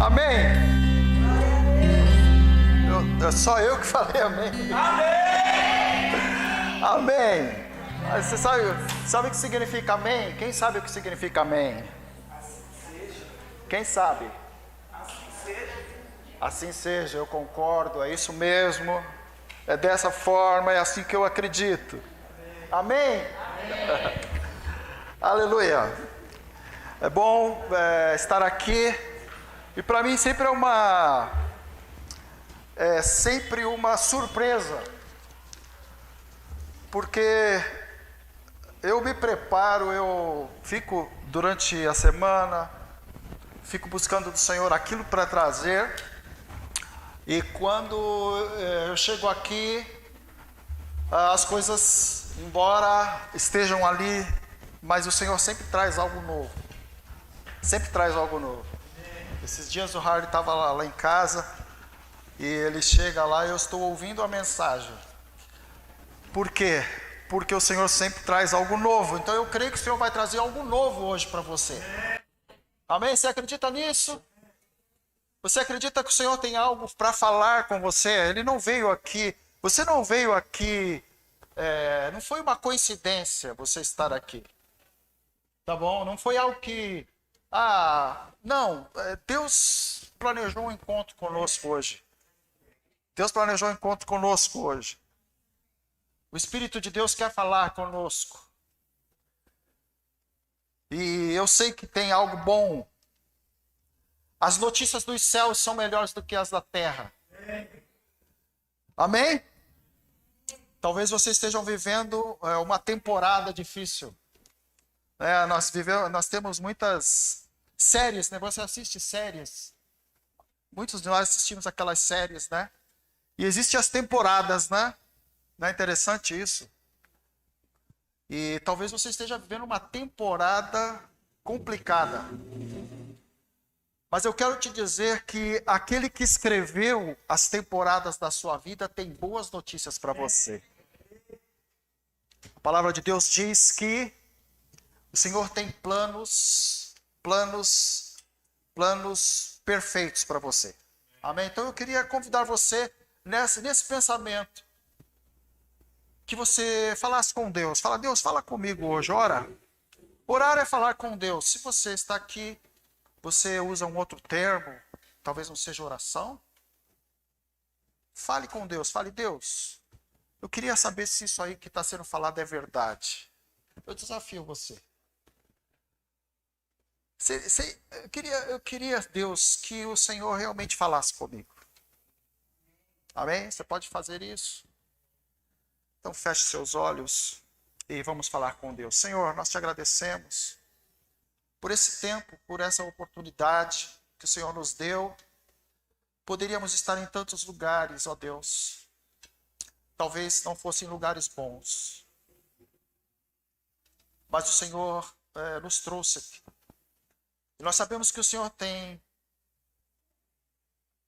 Amém? Só eu que falei amém. Amém! Amém! Você sabe o que significa amém? Quem sabe o que significa amém? Quem sabe? Assim seja, eu concordo, é isso mesmo. É dessa forma, é assim que eu acredito. Amém? Aleluia. É bom estar aqui. E para mim sempre é sempre uma surpresa. Porque eu me preparo, eu fico durante a semana, fico buscando do Senhor aquilo para trazer. E quando eu chego aqui, as coisas, embora estejam ali, mas o Senhor sempre traz algo novo. Sempre traz algo novo. Esses dias o Hardy estava lá em casa, e ele chega lá e eu estou ouvindo a mensagem. Por quê? Porque o Senhor sempre traz algo novo. Então eu creio que o Senhor vai trazer algo novo hoje para você. Amém? Você acredita nisso? Você acredita que o Senhor tem algo para falar com você? Ele não veio aqui. Você não veio aqui. Não foi uma coincidência você estar aqui. Tá bom? Não foi algo que. Não. Deus planejou um encontro conosco hoje. Deus planejou um encontro conosco hoje. O Espírito de Deus quer falar conosco. E eu sei que tem algo bom. As notícias dos céus são melhores do que as da terra. Amém? Talvez vocês estejam vivendo uma temporada difícil. Nós temos muitas séries, né? Você assiste séries. Muitos de nós assistimos aquelas séries, né? E existem as temporadas, né? Não é interessante isso? E talvez você esteja vivendo uma temporada complicada. Mas eu quero te dizer que aquele que escreveu as temporadas da sua vida tem boas notícias para você. A palavra de Deus diz que o Senhor tem planos perfeitos para você. Amém? Então eu queria convidar você nesse pensamento, que você falasse com Deus. Fala, Deus, fala comigo hoje, ora. Orar é falar com Deus. Se você está aqui, você usa um outro termo, talvez não seja oração. Fale com Deus, fale, Deus, eu queria saber se isso aí que está sendo falado é verdade. Eu desafio você. Eu queria, Deus, que o Senhor realmente falasse comigo. Amém? Você pode fazer isso? Então feche seus olhos e vamos falar com Deus. Senhor, nós te agradecemos por esse tempo, por essa oportunidade que o Senhor nos deu. Poderíamos estar em tantos lugares, ó Deus. Talvez não fossem lugares bons. Mas o Senhor nos trouxe aqui. E nós sabemos que o Senhor tem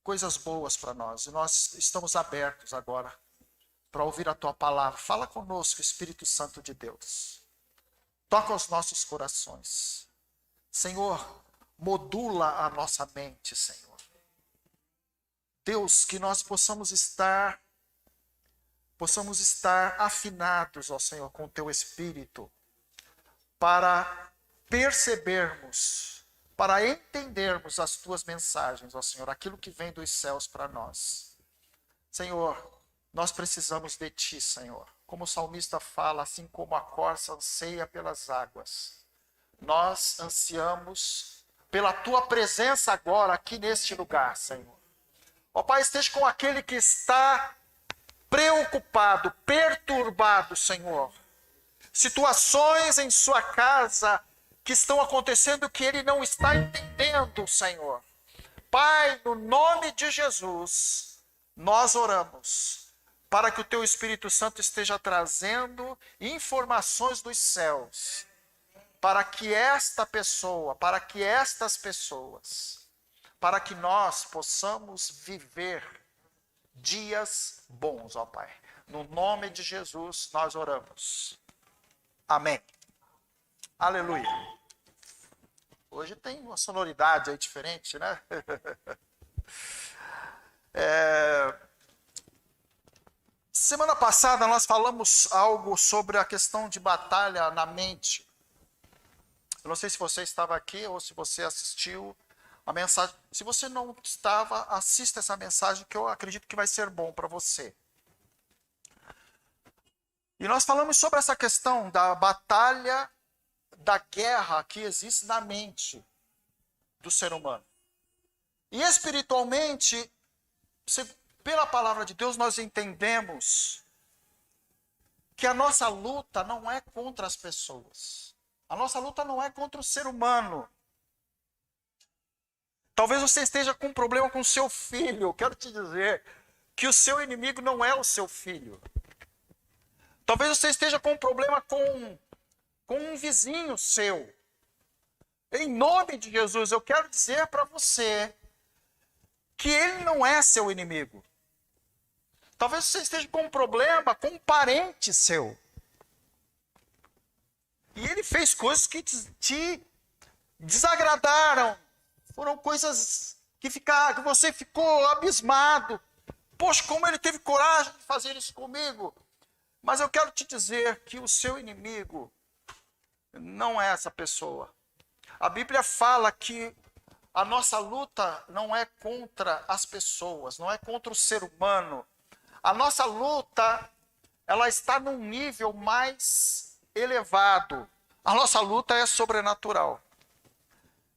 coisas boas para nós. E nós estamos abertos agora para ouvir a tua palavra. Fala conosco, Espírito Santo de Deus. Toca os nossos corações. Senhor, modula a nossa mente, Senhor. Deus, que nós possamos estar afinados, ó Senhor, com o teu Espírito, para percebermos, para entendermos as tuas mensagens, ó Senhor, aquilo que vem dos céus para nós. Senhor, nós precisamos de ti, Senhor. Como o salmista fala, assim como a corça anseia pelas águas, nós ansiamos pela tua presença agora aqui neste lugar, Senhor. Ó Pai, esteja com aquele que está preocupado, perturbado, Senhor. Situações em sua casa que estão acontecendo que ele não está entendendo, Senhor. Pai, no nome de Jesus, nós oramos para que o teu Espírito Santo esteja trazendo informações dos céus, para que estas pessoas, para que nós possamos viver dias bons, ó Pai. No nome de Jesus nós oramos. Amém. Aleluia. Hoje tem uma sonoridade aí diferente, né? Semana passada nós falamos algo sobre a questão de batalha na mente. Eu não sei se você estava aqui ou se você assistiu a mensagem. Se você não estava, assista essa mensagem que eu acredito que vai ser bom para você. E nós falamos sobre essa questão da batalha, da guerra que existe na mente do ser humano. E espiritualmente, pela palavra de Deus, nós entendemos que a nossa luta não é contra as pessoas. A nossa luta não é contra o ser humano. Talvez você esteja com um problema com o seu filho. Eu quero te dizer que o seu inimigo não é o seu filho. Talvez você esteja com um problema com um vizinho seu. Em nome de Jesus, eu quero dizer para você que ele não é seu inimigo. Talvez você esteja com um problema com um parente seu. E ele fez coisas que te desagradaram. Foram coisas que você ficou abismado. Poxa, como ele teve coragem de fazer isso comigo? Mas eu quero te dizer que o seu inimigo não é essa pessoa. A Bíblia fala que a nossa luta não é contra as pessoas, não é contra o ser humano. A nossa luta, ela está num nível mais elevado. A nossa luta é sobrenatural.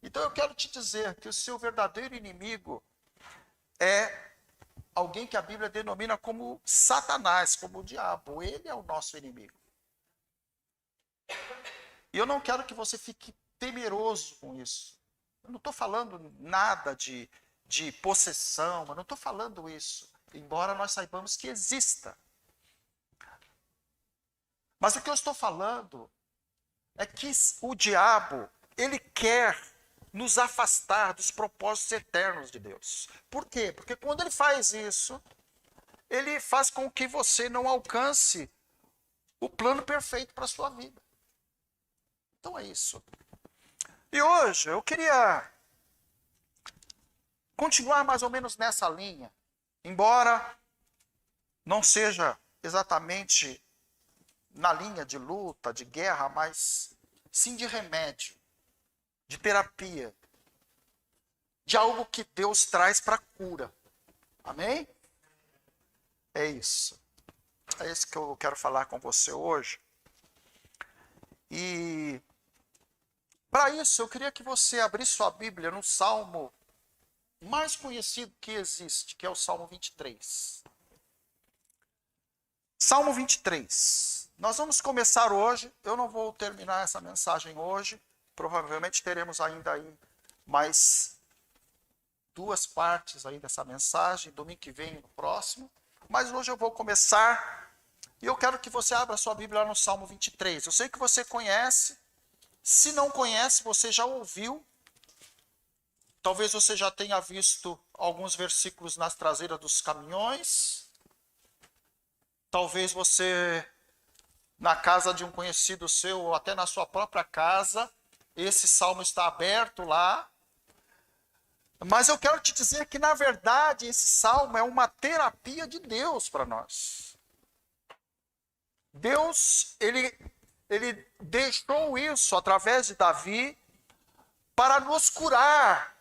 Então eu quero te dizer que o seu verdadeiro inimigo é alguém que a Bíblia denomina como Satanás, como o diabo. Ele é o nosso inimigo. E eu não quero que você fique temeroso com isso. Eu não estou falando nada de possessão, eu não estou falando isso, embora nós saibamos que exista. Mas o que eu estou falando é que o diabo, ele quer nos afastar dos propósitos eternos de Deus. Por quê? Porque quando ele faz isso, ele faz com que você não alcance o plano perfeito para a sua vida. Então é isso. E hoje eu queria continuar mais ou menos nessa linha, embora não seja exatamente na linha de luta, de guerra, mas sim de remédio, de terapia, de algo que Deus traz para cura. Amém? É isso. É isso que eu quero falar com você hoje. E para isso eu queria que você abrisse sua Bíblia no Salmo mais conhecido que existe, que é o Salmo 23. Salmo 23. Nós vamos começar hoje, eu não vou terminar essa mensagem hoje, provavelmente teremos ainda aí mais 2 partes aí dessa mensagem, domingo que vem e no próximo, mas hoje eu vou começar e eu quero que você abra sua Bíblia lá no Salmo 23. Eu sei que você conhece, se não conhece, você já ouviu, talvez você já tenha visto alguns versículos nas traseiras dos caminhões, talvez você, na casa de um conhecido seu, ou até na sua própria casa, esse salmo está aberto lá. Mas eu quero te dizer que, na verdade, esse salmo é uma terapia de Deus para nós. Deus, ele deixou isso através de Davi para nos curar.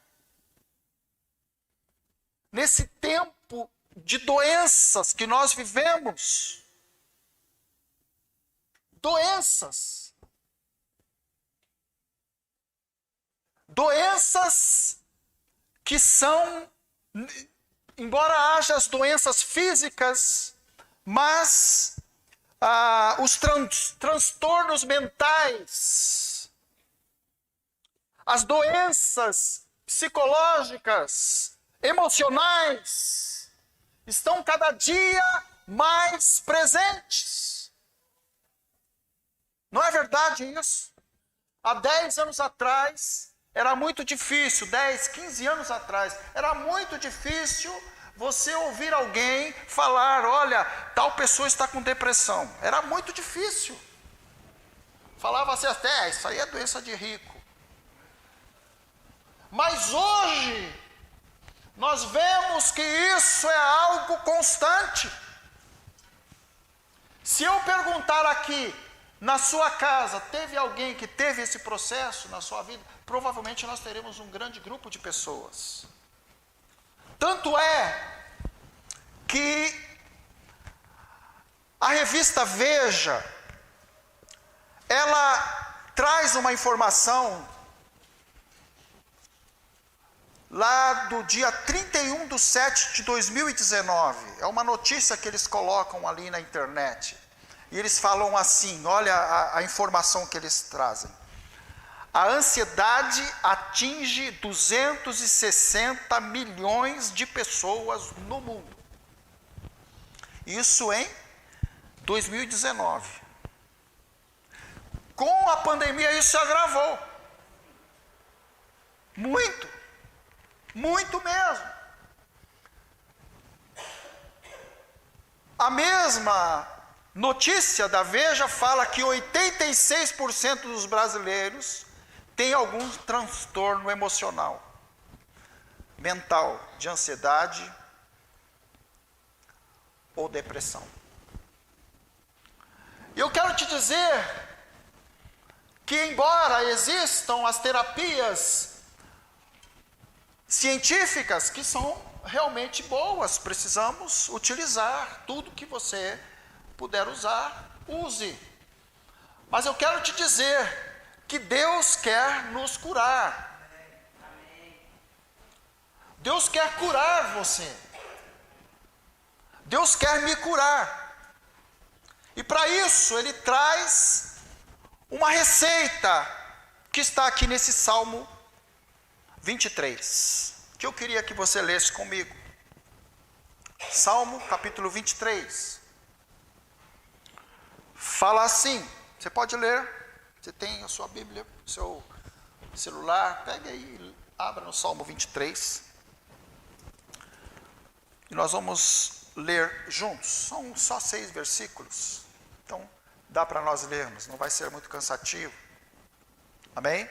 Nesse tempo de doenças que nós vivemos. Doenças. Doenças que são, embora haja as doenças físicas, mas os transtornos mentais, as doenças psicológicas, emocionais, estão cada dia mais presentes. Não é verdade isso? Há 10 anos atrás, era muito difícil, 10, 15 anos atrás, era muito difícil você ouvir alguém falar, olha, tal pessoa está com depressão. Era muito difícil. Falava-se até, isso aí é doença de rico. Mas hoje, nós vemos que isso é algo constante. Se eu perguntar aqui, na sua casa, teve alguém que teve esse processo na sua vida? Provavelmente nós teremos um grande grupo de pessoas. Tanto é que a revista Veja, ela traz uma informação lá do dia 31/7/2019, é uma notícia que eles colocam ali na internet, e eles falam assim, olha a informação que eles trazem: a ansiedade atinge 260 milhões de pessoas no mundo, isso em 2019, com a pandemia isso se agravou, muito mesmo. A mesma notícia da Veja fala que 86% dos brasileiros têm algum transtorno emocional, mental, de ansiedade ou depressão. E eu quero te dizer que, embora existam as terapias científicas que são realmente boas, precisamos utilizar tudo que você puder usar, use. Mas eu quero te dizer que Deus quer nos curar. Deus quer curar você. Deus quer me curar. E para isso Ele traz uma receita que está aqui nesse Salmo 23, que eu queria que você lesse comigo. Salmo capítulo 23. Fala assim, você pode ler, você tem a sua Bíblia, seu celular, pega aí e abra no Salmo 23. E nós vamos ler juntos, são só 6 versículos, então dá para nós lermos, não vai ser muito cansativo. Amém?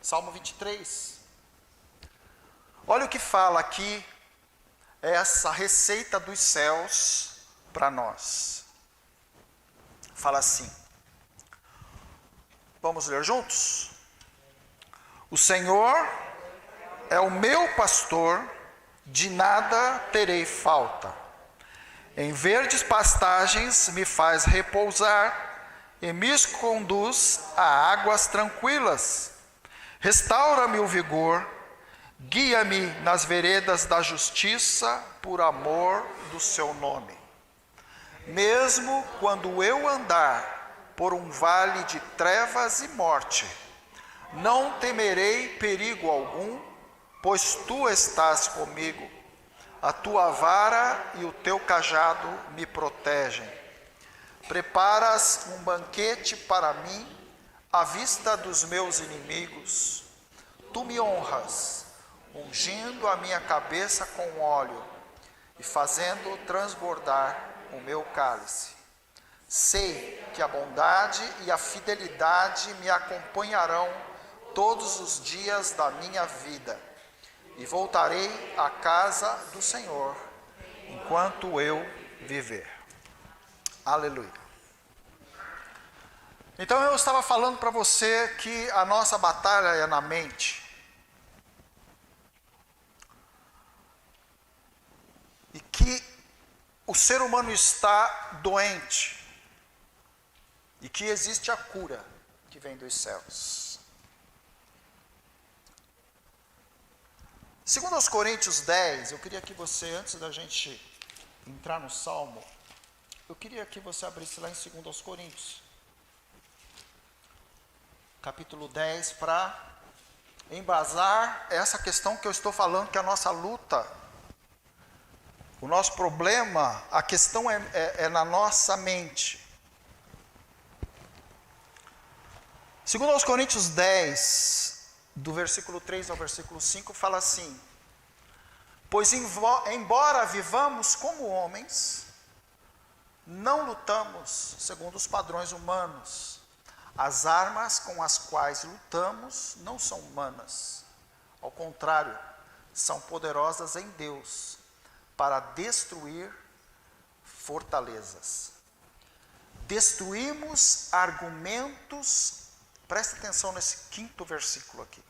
Salmo 23. Olha o que fala aqui, essa receita dos céus para nós. Fala assim, vamos ler juntos? O Senhor é o meu pastor, de nada terei falta. Em verdes pastagens me faz repousar e me conduz a águas tranquilas. Restaura-me o vigor, guia-me nas veredas da justiça por amor do seu nome. Mesmo quando eu andar por um vale de trevas e morte, não temerei perigo algum, pois tu estás comigo. A tua vara e o teu cajado me protegem. Preparas um banquete para mim à vista dos meus inimigos. Tu me honras, ungindo a minha cabeça com óleo e fazendo transbordar o meu cálice. Sei que a bondade e a fidelidade me acompanharão todos os dias da minha vida, e voltarei à casa do Senhor enquanto eu viver. Aleluia. Então eu estava falando para você que a nossa batalha é na mente. E que o ser humano está doente. E que existe a cura que vem dos céus. Segundo aos Coríntios 10, eu queria que você, antes da gente entrar no Salmo, eu queria que você abrisse lá em 2 aos Coríntios, capítulo 10, para embasar essa questão que eu estou falando, que a nossa luta, o nosso problema, a questão é na nossa mente. 2 aos Coríntios 10, do versículo 3 ao versículo 5, fala assim: pois embora vivamos como homens, não lutamos segundo os padrões humanos. As armas com as quais lutamos não são humanas, Ao contrário, são poderosas em Deus para destruir fortalezas. Destruímos argumentos, presta atenção nesse 5º versículo aqui.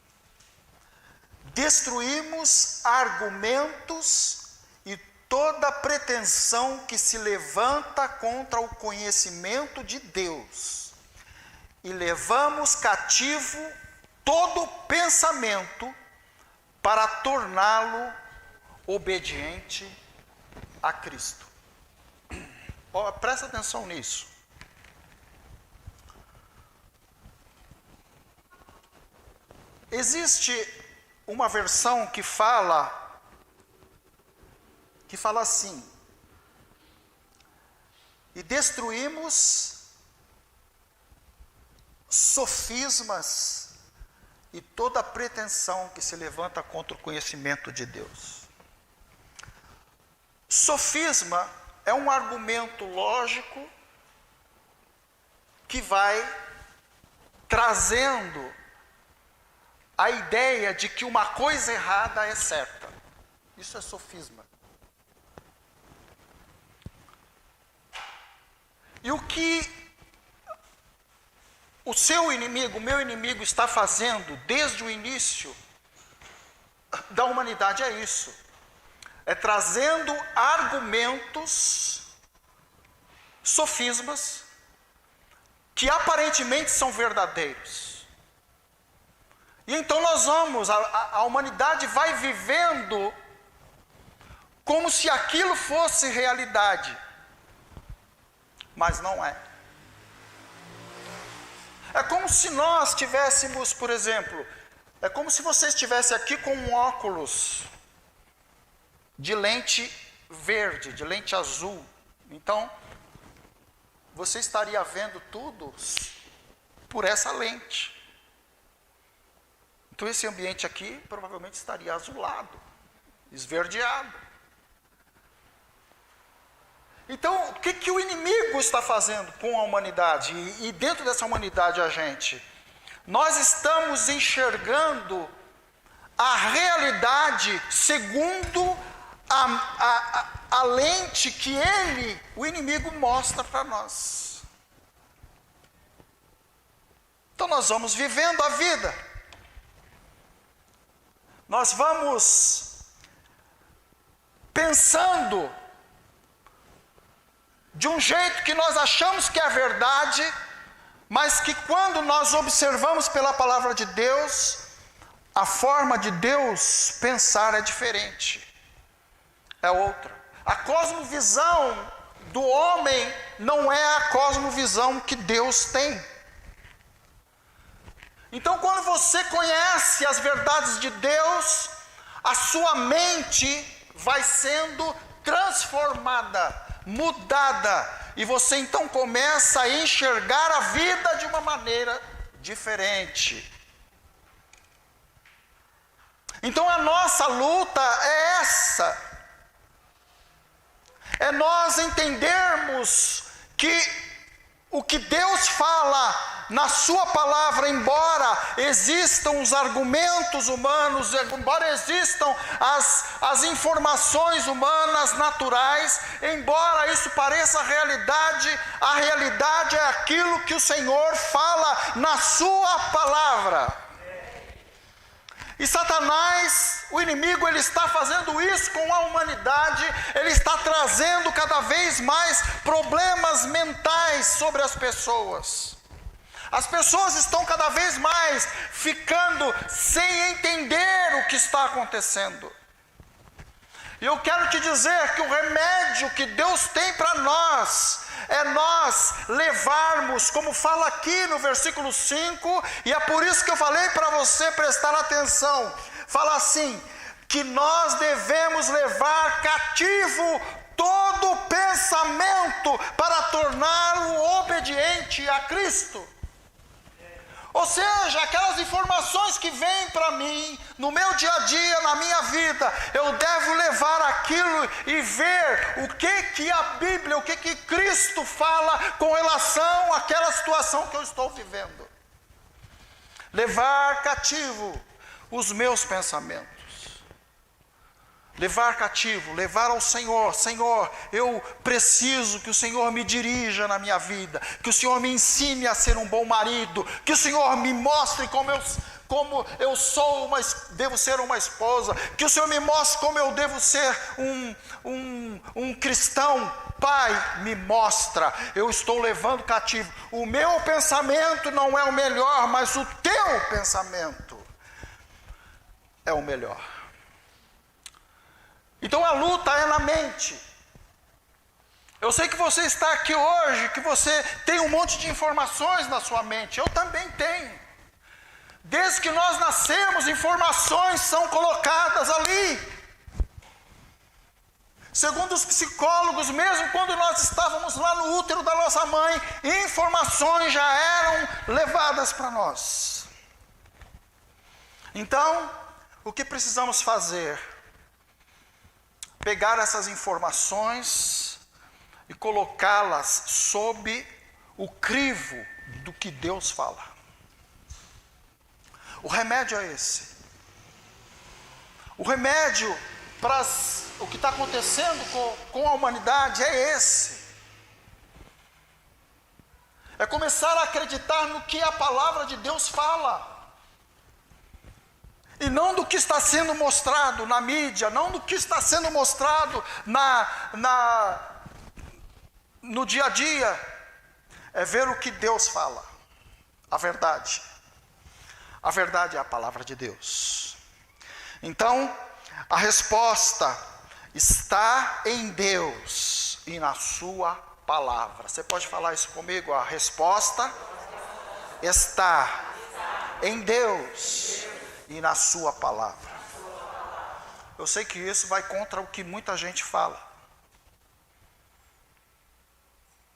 Destruímos argumentos e toda pretensão que se levanta contra o conhecimento de Deus, e levamos cativo todo pensamento para torná-lo obediente a Cristo. Presta atenção nisso. Existe uma versão que fala assim: e destruímos sofismas e toda pretensão que se levanta contra o conhecimento de Deus. Sofisma é um argumento lógico que vai trazendo a ideia de que uma coisa errada é certa. Isso é sofisma. E o que o seu inimigo, o meu inimigo, está fazendo desde o início da humanidade é isso. É trazendo argumentos, sofismas, que aparentemente são verdadeiros. E então nós vamos, a humanidade vai vivendo como se aquilo fosse realidade. Mas não é. É como se nós tivéssemos, por exemplo, é como se você estivesse aqui com um óculos de lente verde, de lente azul. Então, você estaria vendo tudo por essa lente. Então, esse ambiente aqui provavelmente estaria azulado, esverdeado. Então, o que o inimigo está fazendo com a humanidade? E dentro dessa humanidade, a gente? Nós estamos enxergando a realidade segundo a lente que o inimigo, mostra para nós. Então, nós vamos vivendo a vida. Nós vamos pensando de um jeito que nós achamos que é verdade, mas que quando nós observamos pela palavra de Deus, a forma de Deus pensar é diferente, é outra. A cosmovisão do homem não é a cosmovisão que Deus tem. Então, quando você conhece as verdades de Deus, a sua mente vai sendo transformada, mudada, e você então começa a enxergar a vida de uma maneira diferente. Então a nossa luta é essa, é nós entendermos que o que Deus fala na sua palavra, embora existam os argumentos humanos, embora existam as informações humanas naturais, embora isso pareça realidade, a realidade é aquilo que o Senhor fala na sua palavra. E Satanás, o inimigo, ele está fazendo isso com a humanidade, ele está trazendo cada vez mais problemas mentais sobre as pessoas. As pessoas estão cada vez mais ficando sem entender o que está acontecendo. E eu quero te dizer que o remédio que Deus tem para nós é nós levarmos, como fala aqui no versículo 5, e é por isso que eu falei para você prestar atenção. Fala assim, que nós devemos levar cativo todo pensamento para torná-lo obediente a Cristo. Ou seja, aquelas informações que vêm para mim, no meu dia a dia, na minha vida, eu devo levar aquilo e ver o que a Bíblia, o que Cristo fala com relação àquela situação que eu estou vivendo. Levar cativo os meus pensamentos. Levar cativo, levar ao Senhor. Senhor, eu preciso que o Senhor me dirija na minha vida, que o Senhor me ensine a ser um bom marido, que o Senhor me mostre como eu devo ser uma esposa, que o Senhor me mostre como eu devo ser um cristão. Pai, me mostra, eu estou levando cativo. O meu pensamento não é o melhor, mas o teu pensamento é o melhor. Então a luta é na mente. Eu sei que você está aqui hoje, que você tem um monte de informações na sua mente. Eu também tenho. Desde que nós nascemos, informações são colocadas ali. Segundo os psicólogos, mesmo quando nós estávamos lá no útero da nossa mãe, informações já eram levadas para nós. Então, o que precisamos fazer? Pegar essas informações e colocá-las sob o crivo do que Deus fala. O remédio é esse. O remédio para o que está acontecendo com a humanidade é esse. É começar a acreditar no que a palavra de Deus fala. E não do que está sendo mostrado na mídia, não do que está sendo mostrado no dia a dia. É ver o que Deus fala. A verdade. A verdade é a palavra de Deus. Então, a resposta está em Deus e na sua palavra. Você pode falar isso comigo? A resposta está em Deus e na sua palavra. Eu sei que isso vai contra o que muita gente fala.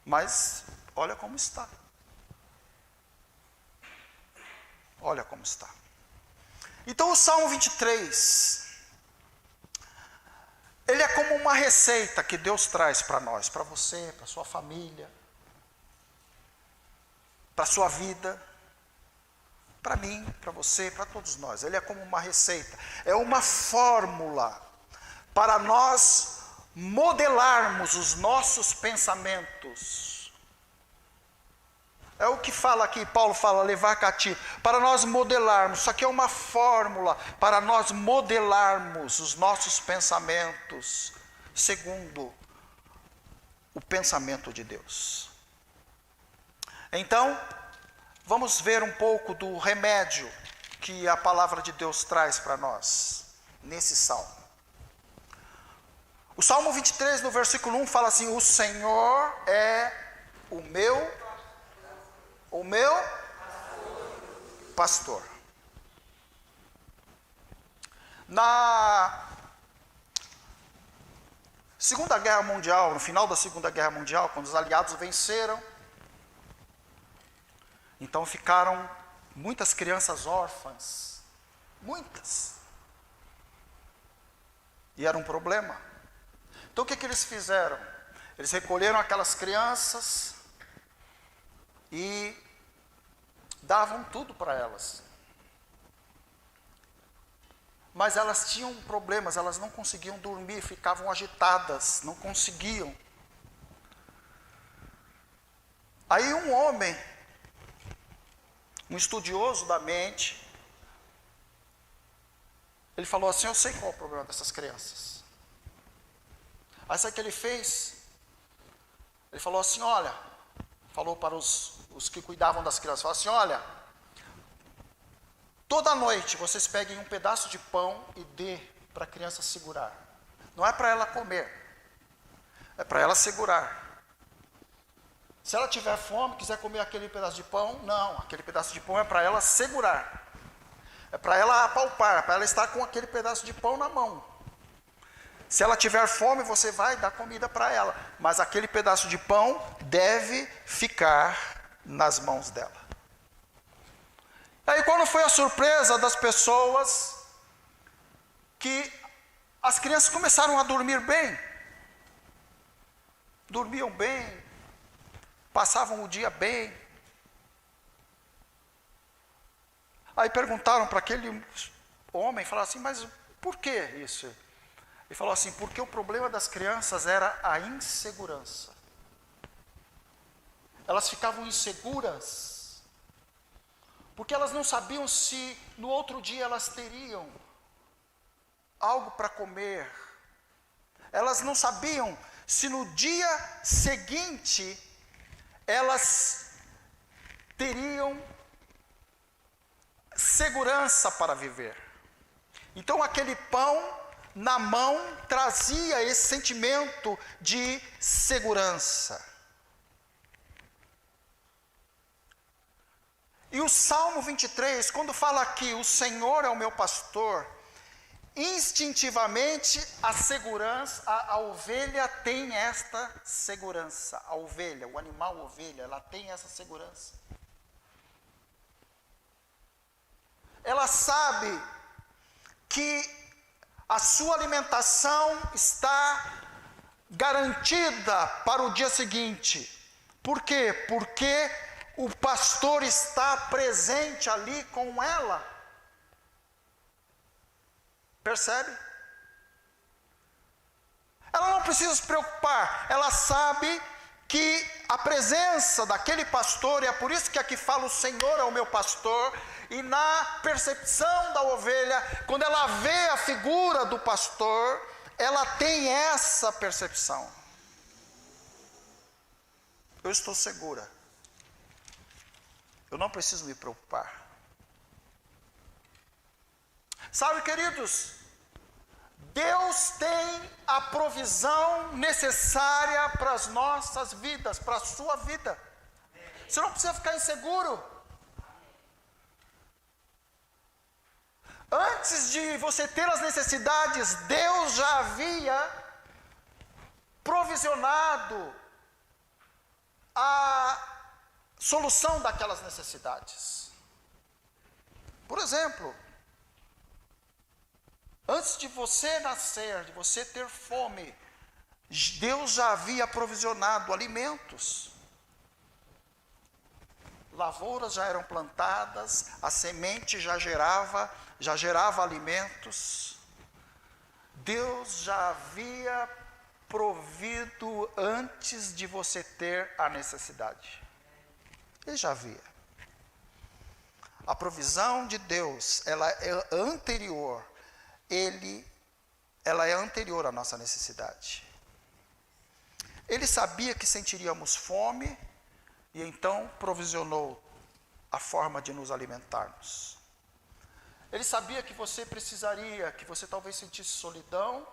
Mas olha como está. Olha como está. Então o Salmo 23, ele é como uma receita que Deus traz para nós, para você, para sua família, para sua vida, para mim, para você, para todos nós. Ele é como uma receita, é uma fórmula para nós modelarmos os nossos pensamentos. É o que fala aqui, Paulo fala, levar cativo, para nós modelarmos. Isso aqui é uma fórmula para nós modelarmos os nossos pensamentos segundo o pensamento de Deus. Então, vamos ver um pouco do remédio que a palavra de Deus traz para nós, nesse salmo. O Salmo 23, no versículo 1, fala assim: o Senhor é o meu pastor. Na Segunda Guerra Mundial, no final da Segunda Guerra Mundial, quando os aliados venceram, então ficaram muitas crianças órfãs, muitas. E era um problema. Então o que eles fizeram? Eles recolheram aquelas crianças e davam tudo para elas. Mas elas tinham problemas, elas não conseguiam dormir, ficavam agitadas, não conseguiam. Aí um homem, um estudioso da mente, ele falou assim: eu sei qual é o problema dessas crianças. Aí sabe o que ele fez? Ele falou assim, olha, falou para os que cuidavam das crianças, falou assim, olha, toda noite vocês peguem um pedaço de pão e dê para a criança segurar. Não é para ela comer, é para ela segurar. Se ela tiver fome, quiser comer aquele pedaço de pão, não, aquele pedaço de pão é para ela segurar. É para ela apalpar, para ela estar com aquele pedaço de pão na mão. Se ela tiver fome, você vai dar comida para ela, mas aquele pedaço de pão deve ficar nas mãos dela. Aí quando foi a surpresa das pessoas, que as crianças começaram a dormir bem, dormiam bem, passavam o dia bem. Aí perguntaram para aquele homem falava assim, mas por que isso? Ele falou assim, porque o problema das crianças era a insegurança. Elas ficavam inseguras, porque elas não sabiam se no outro dia elas teriam algo para comer. Elas não sabiam se no dia seguinte elas teriam segurança para viver. Então aquele pão na mão trazia esse sentimento de segurança. E o Salmo 23, quando fala aqui, o Senhor é o meu pastor, instintivamente a segurança, a ovelha tem esta segurança. A ovelha, o animal ovelha, ela tem essa segurança. Ela sabe que a sua alimentação está garantida para o dia seguinte. Por quê? Porque o pastor está presente ali com ela. Percebe? Ela não precisa se preocupar, ela sabe que a presença daquele pastor, e é por isso que aqui fala o Senhor é o meu pastor, e na percepção da ovelha, quando ela vê a figura do pastor, ela tem essa percepção. Eu estou segura. Eu não preciso me preocupar. Sabe, queridos, Deus tem a provisão necessária para as nossas vidas, para a sua vida. Você não precisa ficar inseguro. Antes de você ter as necessidades, Deus já havia provisionado a solução daquelas necessidades. Por exemplo, antes de você nascer, de você ter fome, Deus já havia provisionado alimentos. Lavouras já eram plantadas, a semente já gerava alimentos. Deus já havia provido antes de você ter a necessidade. Ele já havia. A provisão de Deus, ela é anterior à nossa necessidade. Ele sabia que sentiríamos fome e então provisionou a forma de nos alimentarmos. Ele sabia que você precisaria, que você talvez sentisse solidão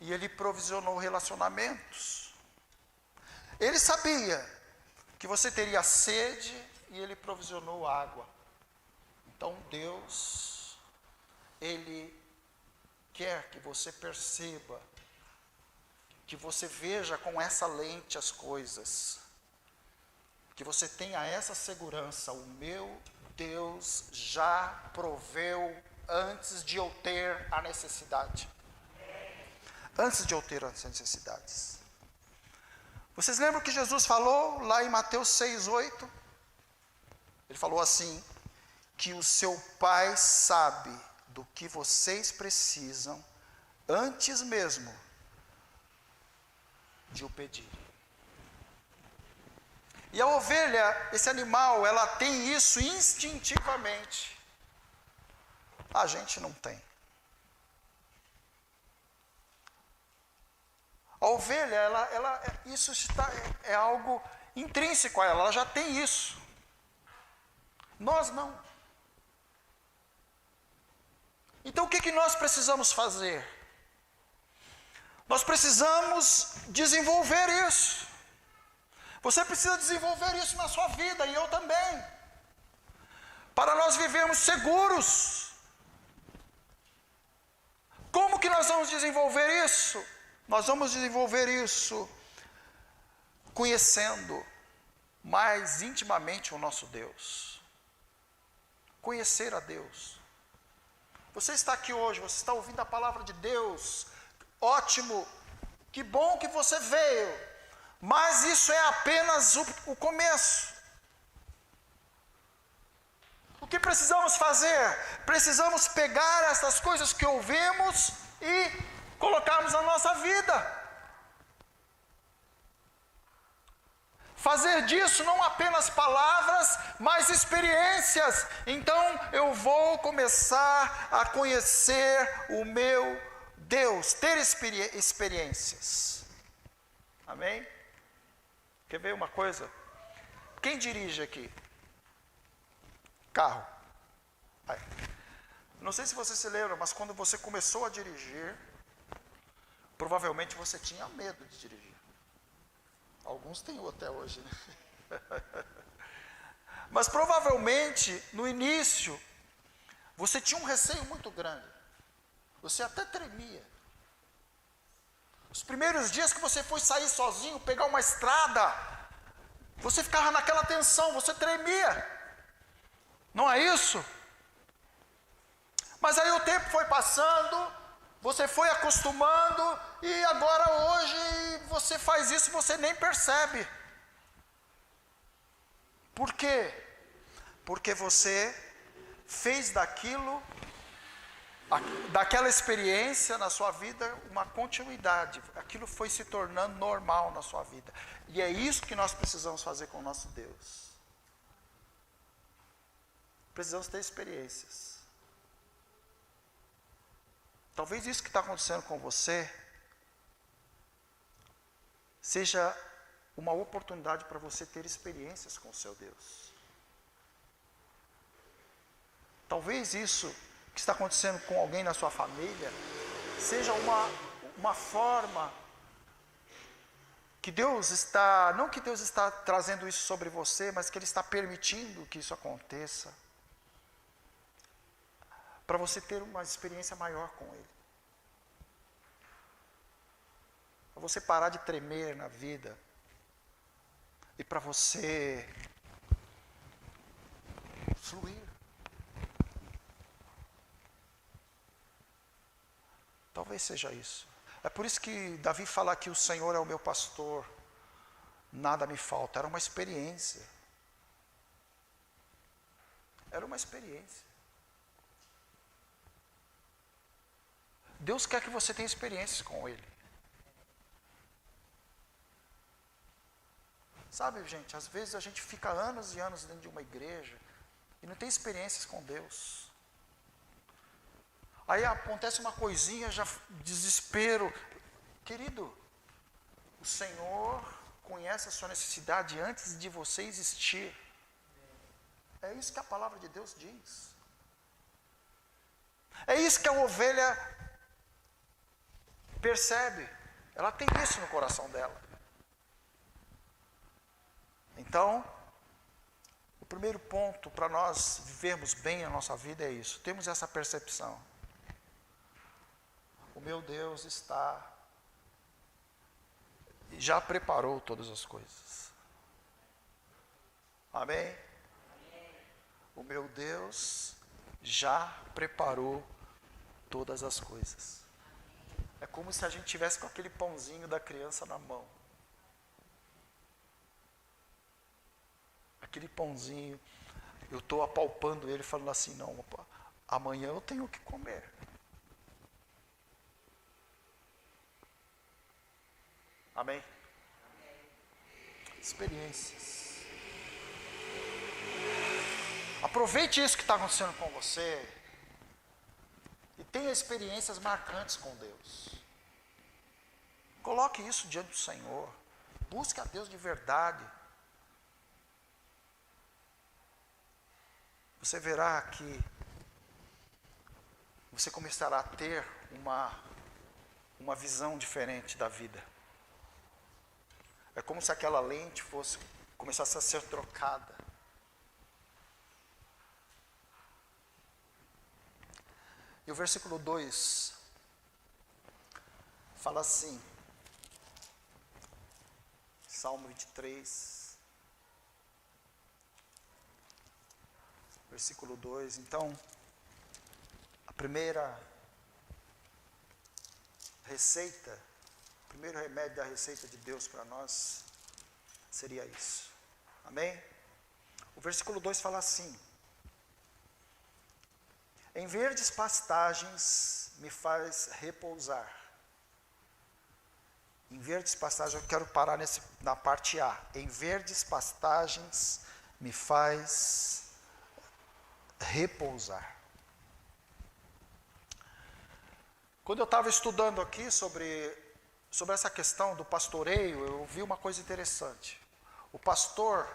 e ele provisionou relacionamentos. Ele sabia que você teria sede e ele provisionou água. Então Deus, ele quer que você perceba, que você veja com essa lente as coisas, que você tenha essa segurança: o meu Deus já proveu antes de eu ter a necessidade. Antes de eu ter as necessidades. Vocês lembram que Jesus falou lá em Mateus 6:8? Ele falou assim, que o seu Pai sabe do que vocês precisam antes mesmo de o pedir. E a ovelha, esse animal, ela tem isso instintivamente. A gente não tem. A ovelha, isso é algo intrínseco a ela já tem isso. Nós não. Então o que nós precisamos fazer? Nós precisamos desenvolver isso. Você precisa desenvolver isso na sua vida, e eu também. Para nós vivermos seguros. Como que nós vamos desenvolver isso? Nós vamos desenvolver isso conhecendo mais intimamente o nosso Deus. Conhecer a Deus. Você está aqui hoje, você está ouvindo a palavra de Deus. Ótimo, que bom que você veio. Mas isso é apenas o começo. O que precisamos fazer? Precisamos pegar essas coisas que ouvimos e colocarmos na nossa vida. Fazer disso não apenas palavras, mas experiências. Então eu vou começar a conhecer o meu Deus, ter experiências. Amém? Quer ver uma coisa? Quem dirige aqui? Carro. Aí. Não sei se você se lembra, mas quando você começou a dirigir, provavelmente você tinha medo de dirigir. Alguns têm até hoje, né? Mas provavelmente, no início, você tinha um receio muito grande. Você até tremia. Os primeiros dias que você foi sair sozinho, pegar uma estrada, você ficava naquela tensão, você tremia. Não é isso? Mas aí o tempo foi passando, você foi acostumando, e agora hoje você faz isso e você nem percebe. Por quê? Porque você fez daquela experiência na sua vida uma continuidade. Aquilo foi se tornando normal na sua vida. E é isso que nós precisamos fazer com o nosso Deus. Precisamos ter experiências. Talvez isso que está acontecendo com você seja uma oportunidade para você ter experiências com o seu Deus. Talvez isso que está acontecendo com alguém na sua família seja uma forma que Deus está, não que Deus está trazendo isso sobre você, mas que Ele está permitindo que isso aconteça, para você ter uma experiência maior com Ele. Para você parar de tremer na vida. E para você fluir. Talvez seja isso. É por isso que Davi fala que o Senhor é o meu pastor, nada me falta. Era uma experiência. Era uma experiência. Deus quer que você tenha experiências com Ele. Sabe, gente, às vezes a gente fica anos e anos dentro de uma igreja e não tem experiências com Deus. Aí acontece uma coisinha, já desespero. Querido, o Senhor conhece a sua necessidade antes de você existir. É isso que a palavra de Deus diz. É isso que a ovelha percebe. Ela tem isso no coração dela. Então, o primeiro ponto para nós vivermos bem a nossa vida é isso. Temos essa percepção. O meu Deus já preparou todas as coisas. Amém? O meu Deus já preparou todas as coisas. É como se a gente tivesse com aquele pãozinho da criança na mão. Aquele pãozinho, eu estou apalpando ele, falando assim, não, opa, amanhã eu tenho que comer. Amém? Experiências. Aproveite isso que está acontecendo com você e tenha experiências marcantes com Deus. Coloque isso diante do Senhor. Busque a Deus de verdade. Você verá que você começará a ter uma visão diferente da vida. É como se aquela lente começasse a ser trocada. E o versículo 2 fala assim, Salmo 23, versículo 2, então, a primeira receita, o primeiro remédio da receita de Deus para nós seria isso. Amém? O versículo 2 fala assim, Em verdes pastagens me faz repousar. Em verdes pastagens, eu quero parar na parte A. Em verdes pastagens me faz repousar. Quando eu estava estudando aqui sobre essa questão do pastoreio, eu vi uma coisa interessante. O pastor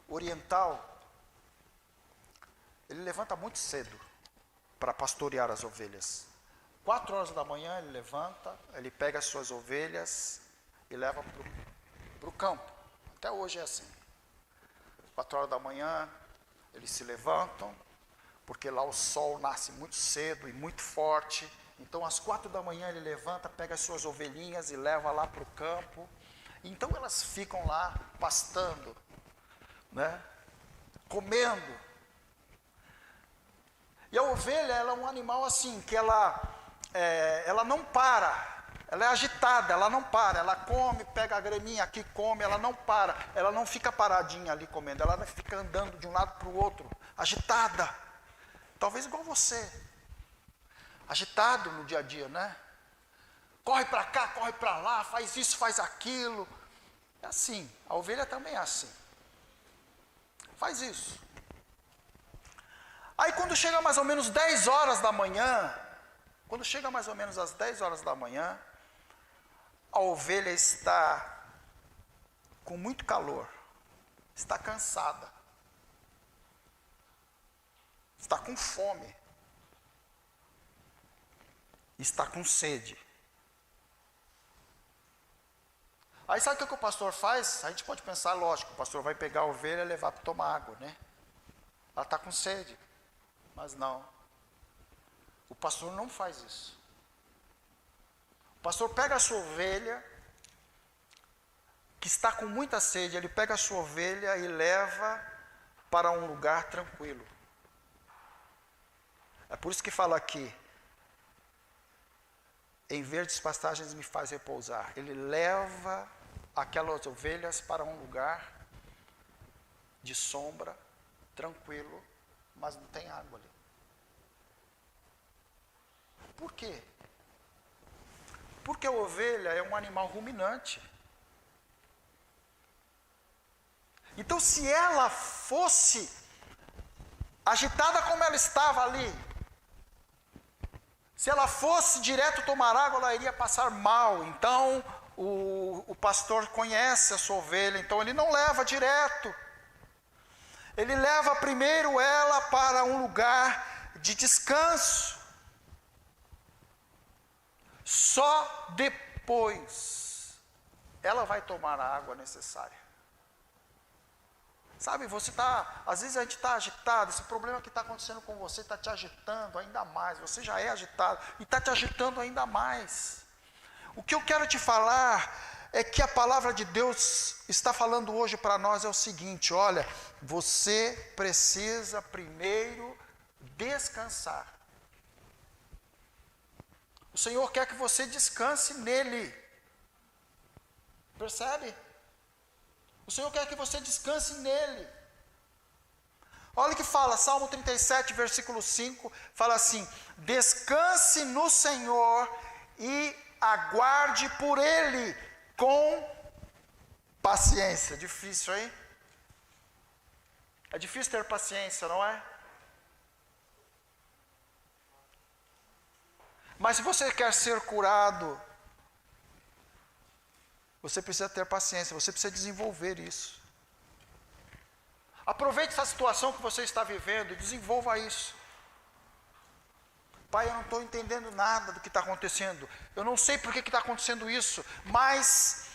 oriental, ele levanta muito cedo para pastorear as ovelhas. 4 horas da manhã ele levanta, ele pega as suas ovelhas e leva para o campo. Até hoje é assim. 4 horas da manhã eles se levantam, porque lá o sol nasce muito cedo e muito forte. Então às 4 da manhã ele levanta, pega as suas ovelhinhas e leva lá para o campo. Então elas ficam lá pastando, né? Comendo. E a ovelha, ela é um animal assim, que ela não para, ela é agitada, ela não para, ela come, pega a graminha aqui, come, ela não para, ela não fica paradinha ali comendo, ela fica andando de um lado para o outro, agitada, talvez igual você, agitado no dia a dia, né? Corre para cá, corre para lá, faz isso, faz aquilo, é assim, a ovelha também é assim, faz isso. Aí quando chega mais ou menos 10 horas da manhã, quando chega mais ou menos às 10 horas da manhã, a ovelha está com muito calor, está cansada, está com fome, está com sede. Aí sabe o que o pastor faz? A gente pode pensar, lógico, o pastor vai pegar a ovelha e levar para tomar água, né? Ela está com sede. Mas não, o pastor não faz isso. O pastor pega a sua ovelha, que está com muita sede, ele pega a sua ovelha e leva para um lugar tranquilo. É por isso que fala aqui, em verdes pastagens me faz repousar. Ele leva aquelas ovelhas para um lugar de sombra, tranquilo, mas não tem água ali. Por quê? Porque a ovelha é um animal ruminante. Então, se ela fosse agitada como ela estava ali, se ela fosse direto tomar água, ela iria passar mal. Então, o pastor conhece a sua ovelha, então ele não leva direto. Ele leva primeiro ela para um lugar de descanso. Só depois ela vai tomar a água necessária. Sabe, às vezes a gente está agitado, esse problema que está acontecendo com você está te agitando ainda mais, você já é agitado e está te agitando ainda mais. O que eu quero te falar é que a palavra de Deus está falando hoje para nós é o seguinte, olha, você precisa primeiro descansar. O Senhor quer que você descanse nele. Percebe? O Senhor quer que você descanse nele. Olha o que fala, Salmo 37, versículo 5, fala assim, descanse no Senhor e aguarde por ele com paciência. Difícil, hein? É difícil ter paciência, não é? Mas se você quer ser curado, você precisa ter paciência, você precisa desenvolver isso. Aproveite essa situação que você está vivendo e desenvolva isso. Pai, eu não estou entendendo nada do que está acontecendo. Eu não sei por que está acontecendo isso, mas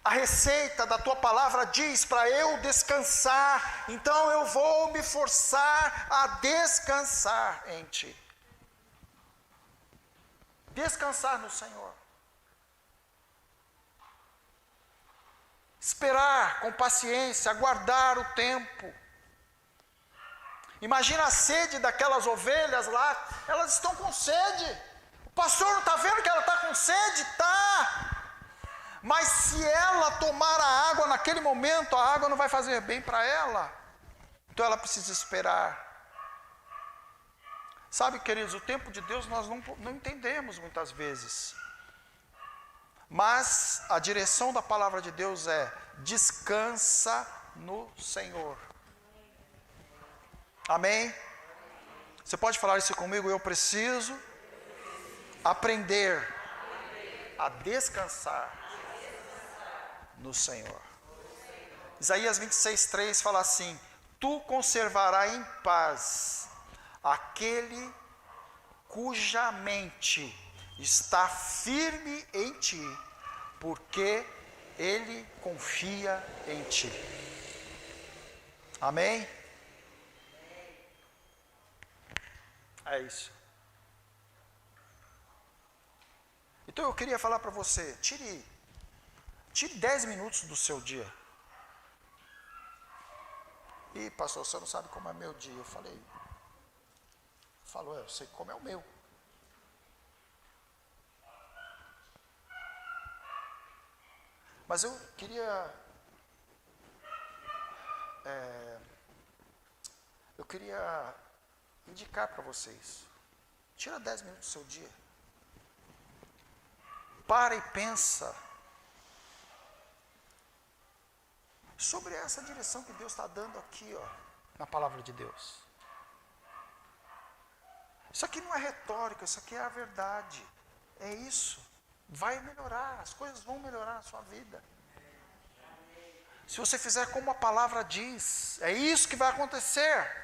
a receita da tua palavra diz para eu descansar. Então eu vou me forçar a descansar em ti. Descansar no Senhor. Esperar com paciência, aguardar o tempo. Imagina a sede daquelas ovelhas lá, elas estão com sede. O pastor não está vendo que ela está com sede? Está. Mas se ela tomar a água naquele momento, a água não vai fazer bem para ela. Então ela precisa esperar. Sabe, queridos, o tempo de Deus nós não entendemos muitas vezes. Mas a direção da palavra de Deus é: descansa no Senhor. Amém? Você pode falar isso comigo? Eu preciso aprender a descansar no Senhor. Isaías 26:3 fala assim: tu conservarás em paz aquele cuja mente está firme em ti, porque ele confia em ti. Amém? É isso. Então eu queria falar para você, tire 10 minutos do seu dia. E pastor, você não sabe como é meu dia. Eu falou, eu sei como é o meu. Mas eu queria indicar para vocês. Tira 10 minutos do seu dia. Para e pensa sobre essa direção que Deus está dando aqui, ó, na palavra de Deus. Isso aqui não é retórica, isso aqui é a verdade. É isso. Vai melhorar, as coisas vão melhorar na sua vida. Se você fizer como a palavra diz, é isso que vai acontecer.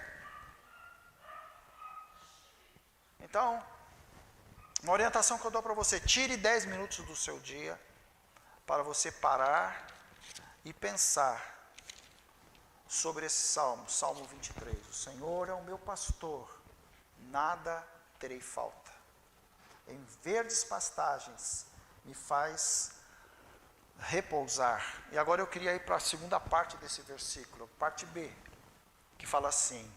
Então, uma orientação que eu dou para você: tire 10 minutos do seu dia para você parar e pensar sobre esse salmo, Salmo 23. O Senhor é o meu pastor, nada terei falta. Em verdes pastagens me faz repousar. E agora eu queria ir para a segunda parte desse versículo, parte B, que fala assim: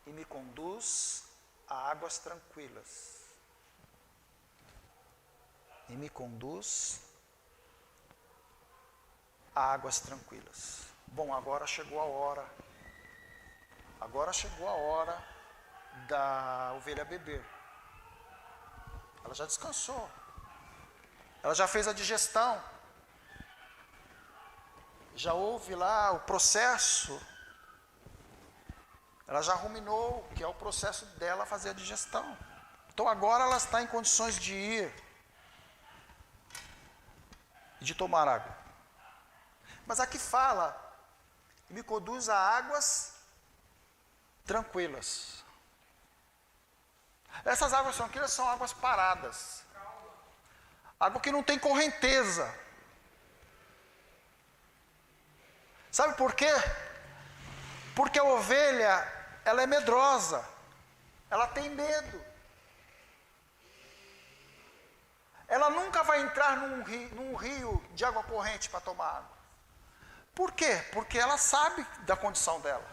e me conduz a águas tranquilas. E me conduz a águas tranquilas. Bom, agora chegou a hora. Agora chegou a hora da ovelha beber. Ela já descansou. Ela já fez a digestão. Já houve lá o processo. Ela já ruminou, que é o processo dela fazer a digestão. Então agora ela está em condições de ir e de tomar água. Mas aqui fala: me conduz a águas tranquilas. Essas águas tranquilas são águas paradas. Água que não tem correnteza. Sabe por quê? Porque a ovelha, ela é medrosa. Ela tem medo. Ela nunca vai entrar num rio de água corrente para tomar água. Por quê? Porque ela sabe da condição dela.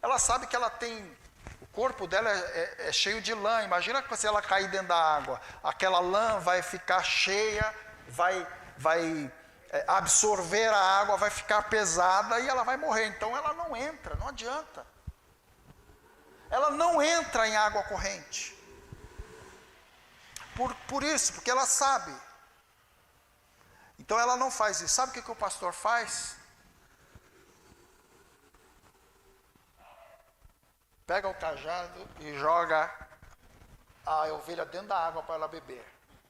Ela sabe que ela tem... O corpo dela é cheio de lã. Imagina se ela cair dentro da água. Aquela lã vai ficar cheia, vai absorver a água, vai ficar pesada e ela vai morrer. Então ela não entra, não adianta. Ela não entra em água corrente. Por isso, porque ela sabe. Então ela não faz isso. Sabe o que o pastor faz? Pega o cajado e joga a ovelha dentro da água para ela beber.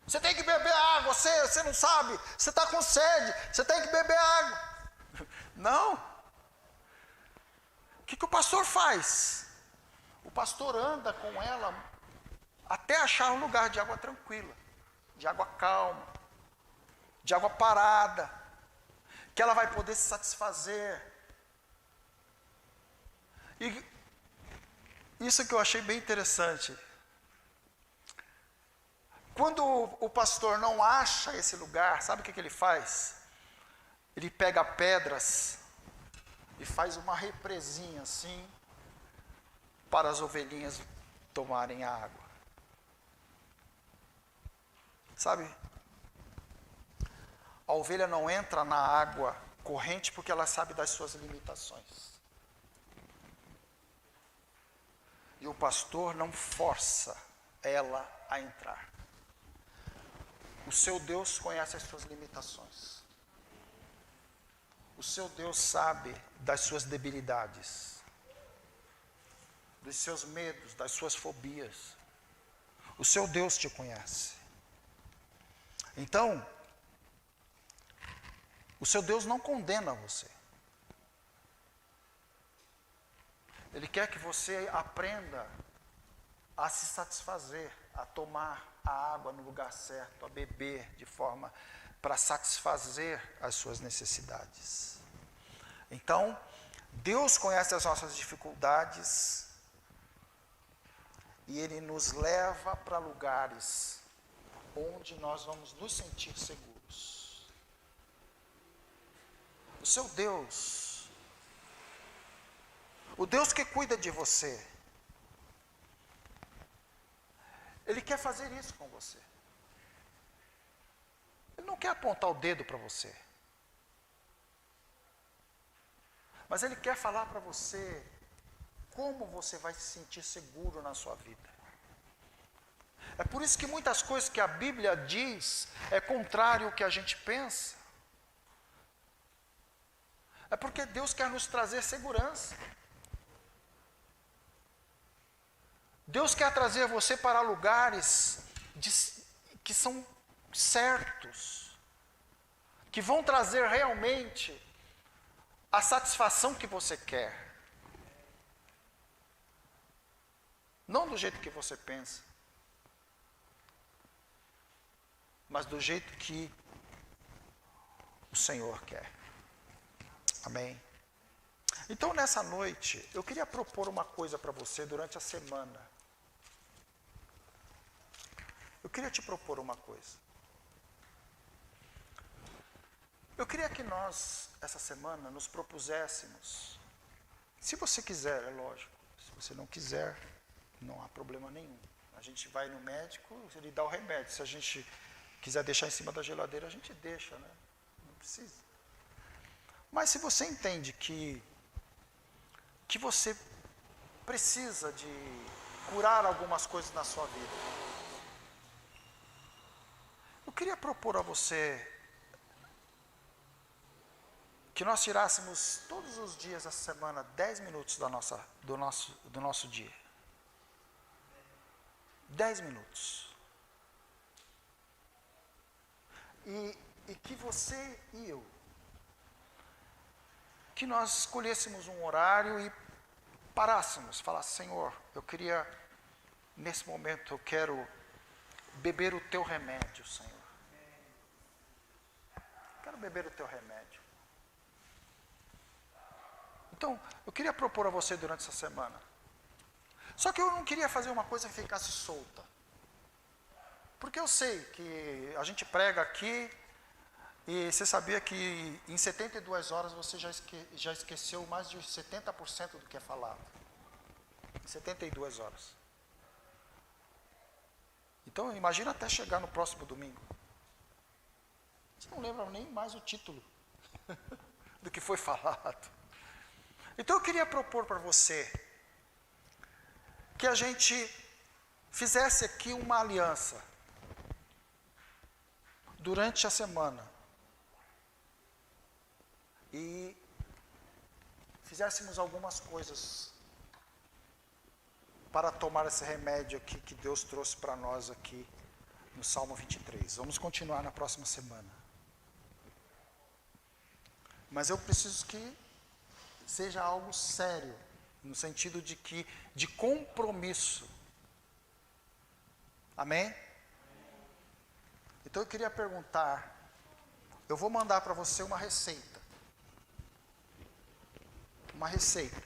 Você tem que beber água, você não sabe, você está com sede, você tem que beber água. Não. O que o pastor faz? O pastor anda com ela até achar um lugar de água tranquila, de água calma, de água parada, que ela vai poder se satisfazer. E isso que eu achei bem interessante. Quando o pastor não acha esse lugar, sabe o que ele faz? Ele pega pedras e faz uma represinha assim, para as ovelhinhas tomarem a água. Sabe? A ovelha não entra na água corrente porque ela sabe das suas limitações. E o pastor não força ela a entrar. O seu Deus conhece as suas limitações. O seu Deus sabe das suas debilidades, dos seus medos, das suas fobias. O seu Deus te conhece. Então, o seu Deus não condena você. Ele quer que você aprenda a se satisfazer, a tomar a água no lugar certo, a beber de forma para satisfazer as suas necessidades. Então, Deus conhece as nossas dificuldades e Ele nos leva para lugares onde nós vamos nos sentir seguros. O seu Deus, o Deus que cuida de você, Ele quer fazer isso com você. Ele não quer apontar o dedo para você. Mas Ele quer falar para você como você vai se sentir seguro na sua vida. É por isso que muitas coisas que a Bíblia diz é contrário ao que a gente pensa. É porque Deus quer nos trazer segurança. Deus quer trazer você para lugares que são certos, que vão trazer realmente a satisfação que você quer. Não do jeito que você pensa, mas do jeito que o Senhor quer. Amém? Então, nessa noite, eu queria propor uma coisa para você durante a semana. Eu queria te propor uma coisa. Eu queria que nós, essa semana, nos propuséssemos. Se você quiser, é lógico. Se você não quiser, não há problema nenhum. A gente vai no médico, ele dá o remédio. Se a gente quiser deixar em cima da geladeira, a gente deixa, né? Não precisa. Mas se você entende que você precisa de curar algumas coisas na sua vida, eu queria propor a você que nós tirássemos todos os dias essa semana 10 minutos do nosso dia. 10 minutos. E que você e eu, que nós escolhêssemos um horário e parássemos, falasse, Senhor, eu queria, nesse momento, eu quero beber o teu remédio, Senhor. Quero beber o teu remédio. Então, eu queria propor a você durante essa semana. Só que eu não queria fazer uma coisa que ficasse solta. Porque eu sei que a gente prega aqui e você sabia que em 72 horas você já esqueceu mais de 70% do que é falado. Em 72 horas. Então, imagina até chegar no próximo domingo. Você não lembra nem mais o título do que foi falado. Então, eu queria propor para você que a gente fizesse aqui uma aliança durante a semana e fizéssemos algumas coisas para tomar esse remédio aqui que Deus trouxe para nós aqui no Salmo 23. Vamos continuar na próxima semana. Mas eu preciso que seja algo sério, no sentido de compromisso. Amém? Então eu queria perguntar, eu vou mandar para você uma receita. Uma receita.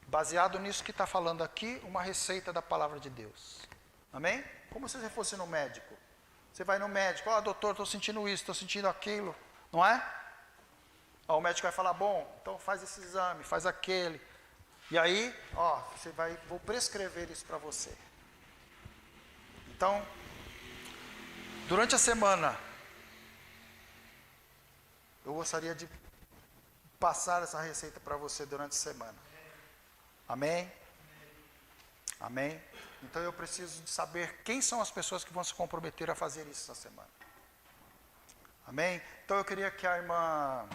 Baseado nisso que está falando aqui, uma receita da palavra de Deus. Amém? Como se você fosse no médico. Você vai no médico, doutor, estou sentindo isso, estou sentindo aquilo, não é? O médico vai falar, bom, então faz esse exame, faz aquele. E aí, vou prescrever isso para você. Então, durante a semana, eu gostaria de passar essa receita para você durante a semana. Amém? Amém? Então eu preciso de saber quem são as pessoas que vão se comprometer a fazer isso essa semana. Amém? Então eu queria que a irmã...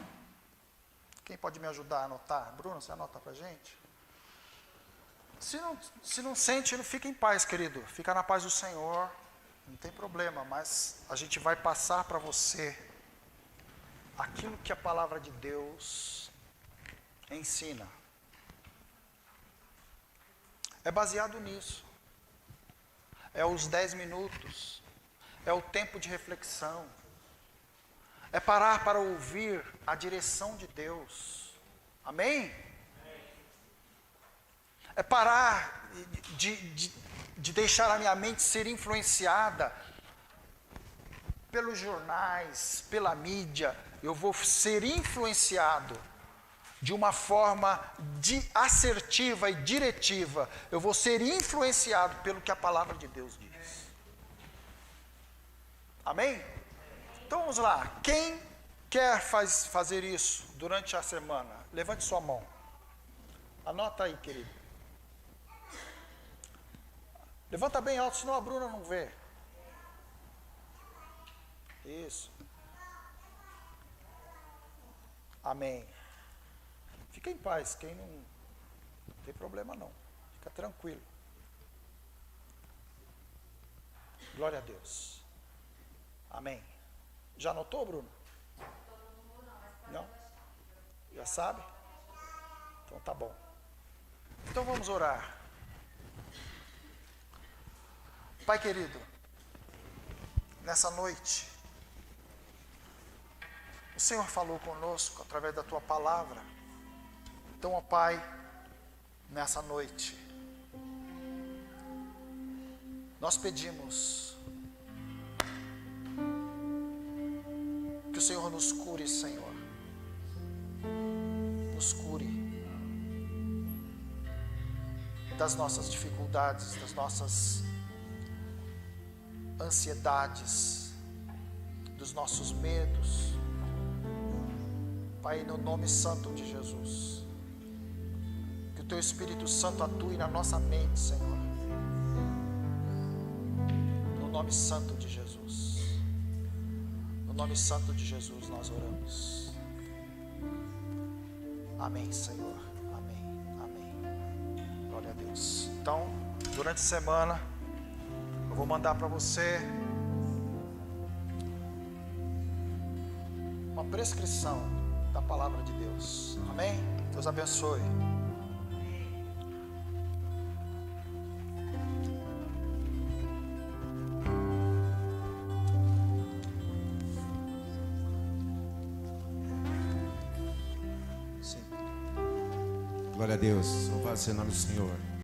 Quem pode me ajudar a anotar? Bruna, você anota pra gente? Se não sente, não fica em paz, querido. Fica na paz do Senhor. Não tem problema, mas a gente vai passar para você aquilo que a palavra de Deus ensina. É baseado nisso. É os 10 minutos. É o tempo de reflexão. É parar para ouvir a direção de Deus. Amém? É parar de deixar a minha mente ser influenciada pelos jornais, pela mídia. Eu vou ser influenciado de uma forma assertiva e diretiva. Eu vou ser influenciado pelo que a palavra de Deus diz. Amém? Então vamos lá. Quem quer fazer isso durante a semana? Levante sua mão. Anota aí, querido. Levanta bem alto, senão a Bruna não vê. Isso. Amém. Fica em paz, quem não tem problema não. Fica tranquilo. Glória a Deus. Amém. Já anotou, Bruno? Não? Já sabe? Então tá bom. Então vamos orar. Pai querido, nessa noite, o Senhor falou conosco através da Tua palavra. Então, ó Pai, nessa noite, nós pedimos que o Senhor nos cure, Senhor. Nos cure das nossas dificuldades, das nossas ansiedades, dos nossos medos. Pai, no nome santo de Jesus, que o Teu Espírito Santo atue na nossa mente, Senhor. No nome santo de Jesus. No nome santo de Jesus nós oramos. Amém, Senhor. Amém. Amém. Glória a Deus. Então, durante a semana, eu vou mandar para você uma prescrição da palavra de Deus. Amém? Deus abençoe. Glória a Deus, louvado seja o nome do Senhor.